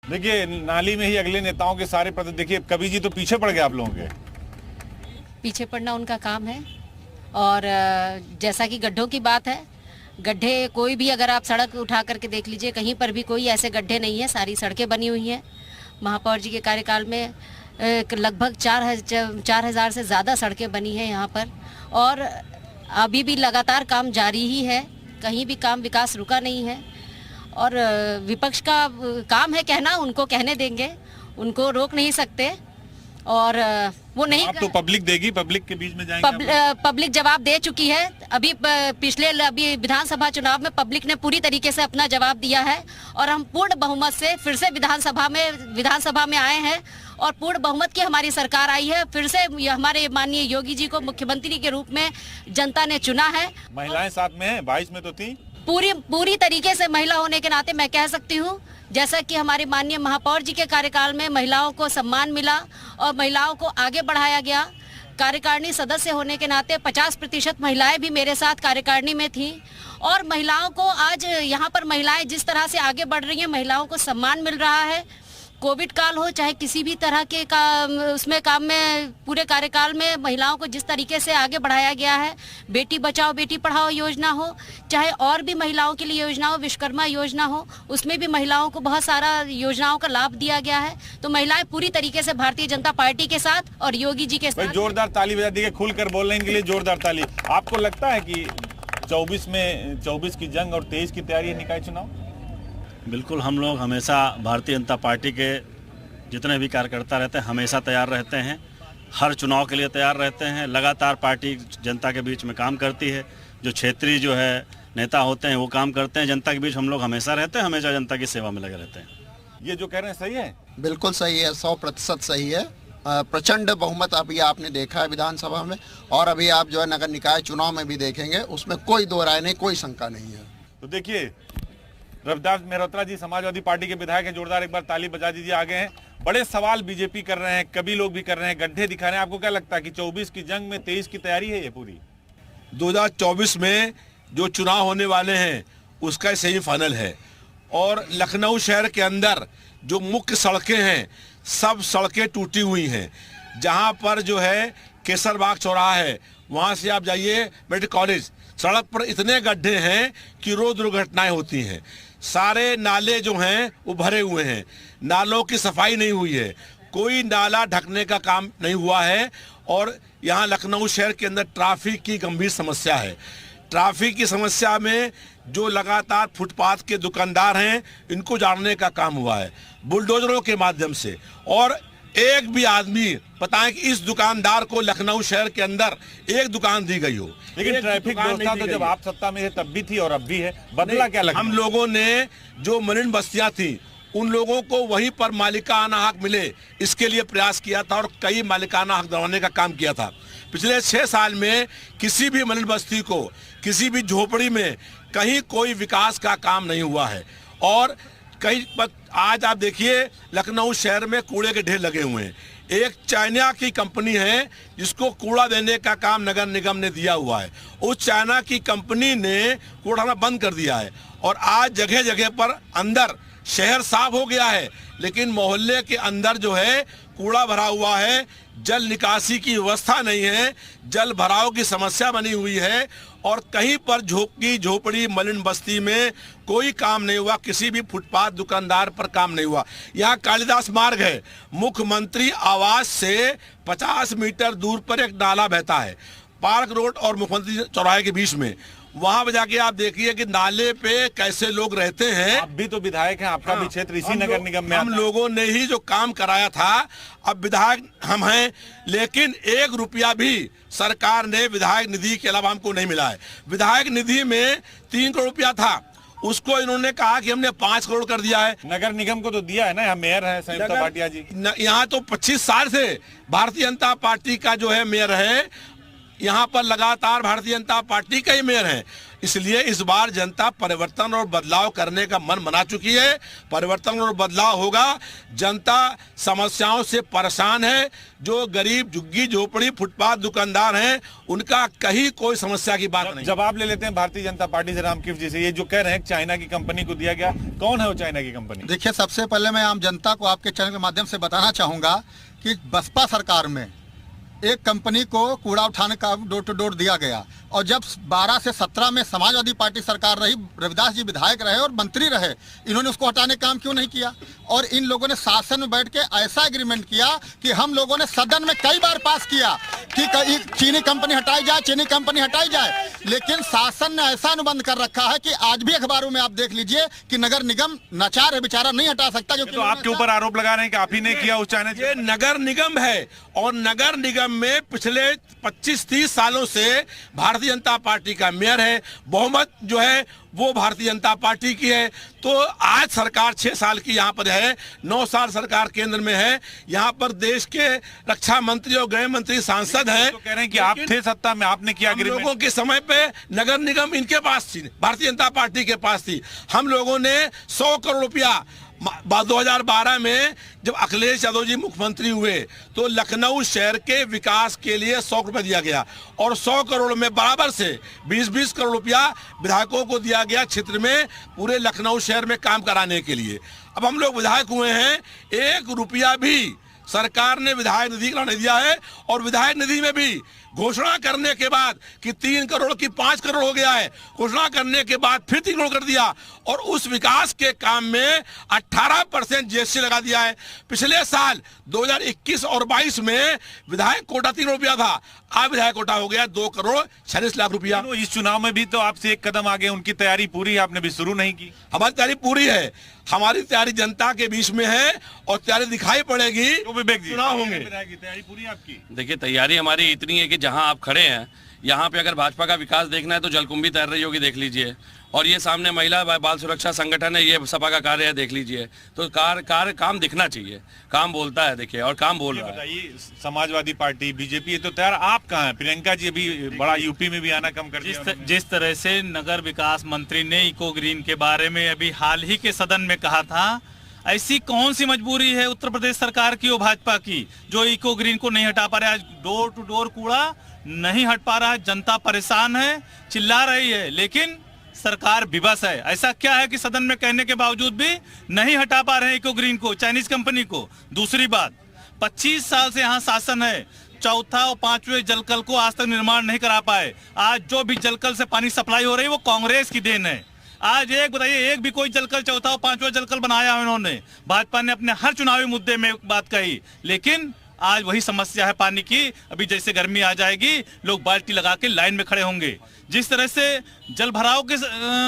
देखिए, नाली में ही अगले नेताओं के सारे देखिए, कवि जी तो पीछे पड़ गए आप लोगों के। पीछे पड़ना उनका काम है। और जैसा कि गड्ढों की बात है, गड्ढे कोई भी अगर आप सड़क उठा करके देख लीजिए, कहीं पर भी कोई ऐसे गड्ढे नहीं है, सारी सड़कें बनी हुई हैं। महापौर जी के कार्यकाल में लगभग 4,000 से ज़्यादा सड़कें बनी हैं यहाँ पर, और अभी भी लगातार काम जारी ही है, कहीं भी काम विकास रुका नहीं है। और विपक्ष का काम है कहना, उनको कहने देंगे, उनको रोक नहीं सकते। और वो नहीं, आप तो पब्लिक देगी, पब्लिक के बीच में जाएंगे। पब्लिक जवाब दे चुकी है। अभी विधानसभा चुनाव में पब्लिक ने पूरी तरीके से अपना जवाब दिया है, और हम पूर्ण बहुमत से फिर से विधानसभा में आए हैं, और पूर्ण बहुमत की हमारी सरकार आई है। फिर से हमारे माननीय योगी जी को मुख्यमंत्री के रूप में जनता ने चुना है। महिलाएं साथ में हैं, 22 में तो थी। पूरी तरीके से महिला होने के नाते मैं कह सकती हूँ, जैसा कि हमारे माननीय महापौर जी के कार्यकाल में महिलाओं को सम्मान मिला और महिलाओं को आगे बढ़ाया गया। कार्यकारिणी सदस्य होने के नाते 50% महिलाएं भी मेरे साथ कार्यकारिणी में थीं, और महिलाओं को आज यहाँ पर महिलाएं जिस तरह से आगे बढ़ रही हैं, महिलाओं को सम्मान मिल रहा है। कोविड काल हो चाहे किसी भी तरह के काम में, पूरे कार्यकाल में महिलाओं को जिस तरीके से आगे बढ़ाया गया है, बेटी बचाओ बेटी पढ़ाओ योजना हो, चाहे और भी महिलाओं के लिए योजना हो, विश्वकर्मा योजना हो, उसमें भी महिलाओं को बहुत सारा योजनाओं का लाभ दिया गया है। तो महिलाएं पूरी तरीके से भारतीय जनता पार्टी के साथ और योगी जी के साथ। जोरदार ताली बजा दी, खुलकर बोलने के लिए जोरदार ताली। आपको लगता है कि 24 की जंग और 23 की तैयारी है निकाय चुनाव? बिल्कुल, हम लोग हमेशा भारतीय जनता पार्टी के जितने भी कार्यकर्ता रहते हैं हमेशा तैयार रहते हैं, हर चुनाव के लिए तैयार रहते हैं। लगातार पार्टी जनता के बीच में काम करती है, जो क्षेत्रीय जो है नेता होते हैं वो काम करते हैं, जनता के बीच हम लोग हमेशा रहते हैं, हमेशा जनता की सेवा में लगे रहते हैं। ये जो कह रहे हैं सही है? बिल्कुल सही है, 100% सही है। प्रचंड बहुमत अभी आपने देखा है विधानसभा में, और अभी आप जो है नगर निकाय चुनाव में भी देखेंगे, उसमें कोई दो राय नहीं, कोई शंका नहीं है। तो देखिए, रविदास मेहरोत्रा जी समाजवादी पार्टी के विधायक हैं, जोरदार एक बार ताली बजा दीजिए। आगे हैं, बड़े सवाल बीजेपी कर रहे हैं, कभी लोग भी कर रहे हैं, गड्ढे दिखा रहे हैं। आपको क्या लगता है कि 24 की जंग में 23 की तैयारी है ये पूरी? 2024 में जो चुनाव होने वाले हैं उसका सेमीफाइनल है, और लखनऊ शहर के अंदर जो मुख्य सड़कें हैं सब सड़कें टूटी हुई हैं। जहां पर जो है केसरबाग चौराहा है, वहां से आप जाइए मेडिकल कॉलेज, सड़क पर इतने गड्ढे हैं कि रोज दुर्घटनाएं होती हैं। सारे नाले जो हैं वो भरे हुए हैं, नालों की सफाई नहीं हुई है, कोई नाला ढकने का काम नहीं हुआ है। और यहाँ लखनऊ शहर के अंदर ट्रैफिक की गंभीर समस्या है। ट्रैफिक की समस्या में जो लगातार फुटपाथ के दुकानदार हैं इनको जानने का काम हुआ है बुलडोजरों के माध्यम से, और एक भी आदमी बताएं कि इस दुकानदार को लखनऊ शहर के अंदर एक दुकान दी गई हो। लेकिन ट्रैफिक व्यवस्था तो जब आप सत्ता में थे तब भी थी और अब भी है, बदला क्या लगा? हम लोगों ने जो मलिन बस्तियां थी उन लोगों को वहीं पर मालिकाना हक मिले इसके लिए प्रयास किया था, और कई मालिकाना हक दिलवाने का काम किया था। पिछले 6 साल में किसी भी मलिन बस्ती को, किसी भी झोपड़ी में कहीं कोई विकास का काम नहीं हुआ है। और कई आज आप देखिए लखनऊ शहर में कूड़े के ढेर लगे हुए हैं। एक चाइना की कंपनी है जिसको कूड़ा देने का काम नगर निगम ने दिया हुआ है, उस चाइना की कंपनी ने कूड़ा बंद कर दिया है, और आज जगह जगह पर अंदर शहर साफ हो गया है, लेकिन मोहल्ले के अंदर जो है कूड़ा भरा हुआ है, जल निकासी की व्यवस्था नहीं है, जल भराव की समस्या बनी हुई है, और कहीं पर झोपड़ी झोपड़ी मलिन बस्ती में कोई काम नहीं हुआ, किसी भी फुटपाथ दुकानदार पर काम नहीं हुआ। यहाँ कालिदास मार्ग है, मुख्यमंत्री आवास से 50 मीटर दूर पर एक नाला बहता है, पार्क रोड और मुख्यमंत्री चौराहे के बीच में। वहां जाके आप देखिए कि नाले पे कैसे लोग रहते हैं। आप भी तो विधायक हैं, आपका भी क्षेत्र इसी नगर निगम में। हम लोगों ने ही जो काम कराया था, अब विधायक हम हैं, लेकिन 1 रुपया भी सरकार ने विधायक निधि के अलावा हमको नहीं मिला है। विधायक निधि में 3 करोड़ रुपया था, उसको इन्होंने कहा कि हमने 5 करोड़ कर दिया है। नगर निगम को तो दिया है ना, यहाँ मेयर है संयुक्त भाटिया जी। यहाँ तो 25 साल से भारतीय जनता पार्टी का जो है मेयर है, यहाँ पर लगातार भारतीय जनता पार्टी का ही मेयर है। इसलिए इस बार जनता परिवर्तन और बदलाव करने का मन बना चुकी है। परिवर्तन और बदलाव होगा। जनता समस्याओं से परेशान है। जो गरीब झुग्गी झोपड़ी फुटपाथ दुकानदार हैं, उनका कहीं कोई समस्या की बात नहीं। जवाब ले लेते हैं भारतीय जनता पार्टी से रामकिफ जी से। ये जो कह रहे हैं चाइना की कंपनी को दिया गया, कौन है वो चाइना की कंपनी? देखिए, सबसे पहले मैं आम जनता को आपके चैनल के माध्यम से बताना चाहूंगा कि बसपा सरकार में एक कंपनी को कूड़ा उठाने का डोर टू डोर दिया गया, और जब 12 से 17 में समाजवादी पार्टी सरकार रही, रविदास जी विधायक रहे और मंत्री रहे, इन्होंने उसको हटाने का काम क्यों नहीं किया? और इन लोगों ने शासन में बैठ के ऐसा एग्रीमेंट किया कि हम लोगों ने सदन में कई बार पास किया कि चीनी कंपनी हटाई जाए, चीनी कंपनी हटाई जाए, लेकिन शासन ने ऐसा अनुबंध कर रखा है कि आज भी अखबारों में आप देख लीजिए कि नगर निगम नाचार है, बेचारा नहीं हटा सकता। तो आपके ऊपर आरोप लगा रहे हैं कि आप ही ने किया उस चाइना? ये नगर निगम है, और नगर निगम में पिछले 25-30 सालों से भारतीय जनता पार्टी का मेयर है। बहुमत जो है वो भारतीय जनता पार्टी की है। तो आज सरकार 6 साल की यहाँ पर है, 9 साल सरकार केंद्र में है। यहाँ पर देश के रक्षा मंत्री और गृह मंत्री सांसद हैं। तो कह रहे हैं कि आप थे सत्ता में, आपने किया एग्रीमेंट। लोगों के समय पे नगर निगम इनके पास थी, भारतीय जनता पार्टी के पास थी। हम लोगों ने 100 करोड़ रुपया 2012 में जब अखिलेश यादव जी मुख्यमंत्री हुए तो लखनऊ शहर के विकास के लिए 100 रुपए दिया गया, और 100 करोड़ में बराबर से 20-20 करोड़ रुपया विधायकों को दिया गया क्षेत्र में पूरे लखनऊ शहर में काम कराने के लिए। अब हम लोग विधायक हुए हैं, 1 रुपया भी सरकार ने विधायक निधि का नहीं दिया है, और विधायक निधि में भी घोषणा करने के बाद कि 3 करोड़ की 5 करोड़ हो गया है, घोषणा करने के बाद फिर 3 करोड़ कर दिया, और उस विकास के काम में 18% जीएसटी लगा दिया है। पिछले साल 2021 और 22 में विधायक कोटा 3 रुपया था, आज विधायक कोटा हो गया 2 करोड़ 46 लाख रुपया। इस चुनाव में भी तो आपसे एक कदम आगे, उनकी तैयारी पूरी है, आपने भी शुरू नहीं की। हमारी तैयारी पूरी है, हमारी तैयारी जनता के बीच में है, और तैयारी दिखाई पड़ेगी। तो विवेक जी, चुनाव होंगे। तैयारी पूरी आपकी? देखिए, तैयारी हमारी इतनी है कि जहां आप खड़े हैं यहाँ पे अगर भाजपा का विकास देखना है तो जलकुंभी तैर रही होगी, देख लीजिए। और ये सामने महिला बाल सुरक्षा संगठन है, ये सपा का कार्य है, देख लीजिए। तो काम दिखना चाहिए, काम बोलता है, देखिए, और काम बोल रहा है। बताइए, समाजवादी पार्टी, बीजेपी, ये तो तैयार, आप कहाँ हैं? प्रियंका जी अभी बड़ा यूपी में भी आना कम कर दिया। जिस तरह से नगर विकास मंत्री ने इको ग्रीन के बारे में अभी हाल ही के सदन में कहा था, ऐसी कौन सी मजबूरी है उत्तर प्रदेश सरकार की और भाजपा की जो इको ग्रीन को नहीं हटा पा रहे? आज डोर टू डोर कूड़ा नहीं हट पा रहा है, जनता परेशान है, चिल्ला रही है, लेकिन सरकार विवश है। ऐसा क्या है कि सदन में कहने के बावजूद भी नहीं हटा पा रहे हैं इको ग्रीन को, चाइनीज कंपनी को? दूसरी बात, 25 साल से यहाँ शासन है, 4था और 5वें जलकल को आज तक निर्माण नहीं करा पाए। आज जो भी जलकल से पानी सप्लाई हो रही है वो कांग्रेस की देन है। आज एक बताइए, एक भी कोई जलकल, 4था और 5वां जलकल बनाया उन्होंने? भाजपा ने अपने हर चुनावी मुद्दे में बात कही, लेकिन आज वही समस्या है पानी की। अभी जैसे गर्मी आ जाएगी, लोग बाल्टी लगा के लाइन में खड़े होंगे। जिस तरह से जल भराव के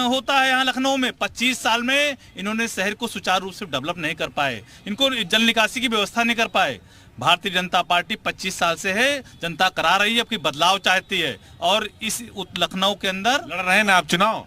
होता है यहाँ लखनऊ में, 25 साल में इन्होंने शहर को सुचारू रूप से डेवलप नहीं कर पाए, इनको जल निकासी की व्यवस्था नहीं कर पाए। भारतीय जनता पार्टी 25 साल से है, जनता करा रही है, आपकी बदलाव चाहती है, और इस लखनऊ के अंदर लड़ रहे हैं ना आप चुनाव?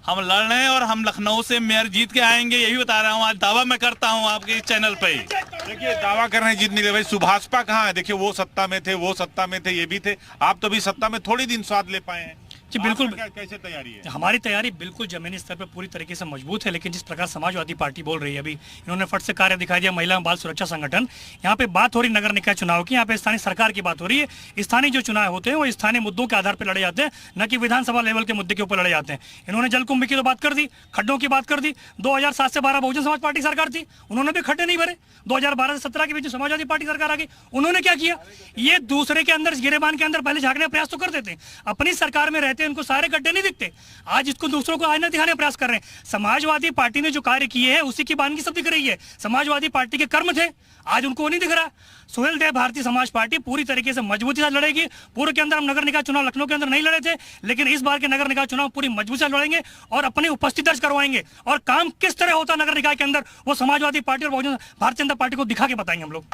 हम लड़ रहे हैं, और हम लखनऊ से मेयर जीत के आएंगे, यही बता रहा हूँ। आज दावा मैं करता हूँ आपके इस चैनल पे। देखिए, दावा कर रहे हैं जीतने के लिए। भाई सुभाषपा कहाँ है? देखिए, वो सत्ता में थे, वो सत्ता में थे, ये भी थे। आप तो भी सत्ता में थोड़ी दिन स्वाद ले पाए हैं। जी बिल्कुल। कैसे तैयारी है? हमारी तैयारी बिल्कुल जमीनी स्तर पर पूरी तरीके से मजबूत है, लेकिन जिस प्रकार समाजवादी पार्टी बोल रही है, अभी इन्होंने फट से कार्य दिखा दिया, महिला बाल सुरक्षा संगठन। यहाँ पे बात हो रही नगर निकाय चुनाव की, यहाँ पे स्थानीय सरकार की बात हो रही है। स्थानीय जो चुनाव होते हैं वो स्थानीय मुद्दों के आधार पर लड़े जाते हैं, न कि विधानसभा लेवल के मुद्दे के ऊपर लड़े जाते हैं। इन्होंने जलकुंभ की तो बात कर दी, खड्डों की बात कर दी। 2007 से 12 बहुजन समाज पार्टी सरकार थी, उन्होंने भी खड्डे नहीं भरे। 2012 से 17 के बीच समाजवादी पार्टी सरकार आ गई, उन्होंने क्या किया? ये दूसरे के अंदर, गिरेबान के अंदर पहले झांकने का प्रयास तो कर देते हैं। अपनी सरकार में रहते हैं, उनको सारे गड्ढे नहीं दिखते। आज इसको दूसरों को आईना दिखाने का प्रयास कर रहे हैं। समाजवादी पार्टी ने जो कार्य किए हैं उसी की बानगी सब दिख रही है। समाजवादी पार्टी के कर्म थे, आज उनको नहीं दिख रहा। सुहेल देव भारतीय समाज पार्टी पूरी तरीके से मजबूती से लड़ेगी। पूर्व के अंदर हम नगर निकाय चुनाव लखनऊ के अंदर नहीं लड़े थे, लेकिन इस बार के नगर निकाय चुनाव पूरी मजबूती से लड़ेंगे और अपनी उपस्थिति दर्ज करवाएंगे। और काम किस तरह होता नगर निकाय के अंदर वो समाजवादी पार्टी और भारतीय जनता पार्टी को दिखा के बताएंगे हम लोग।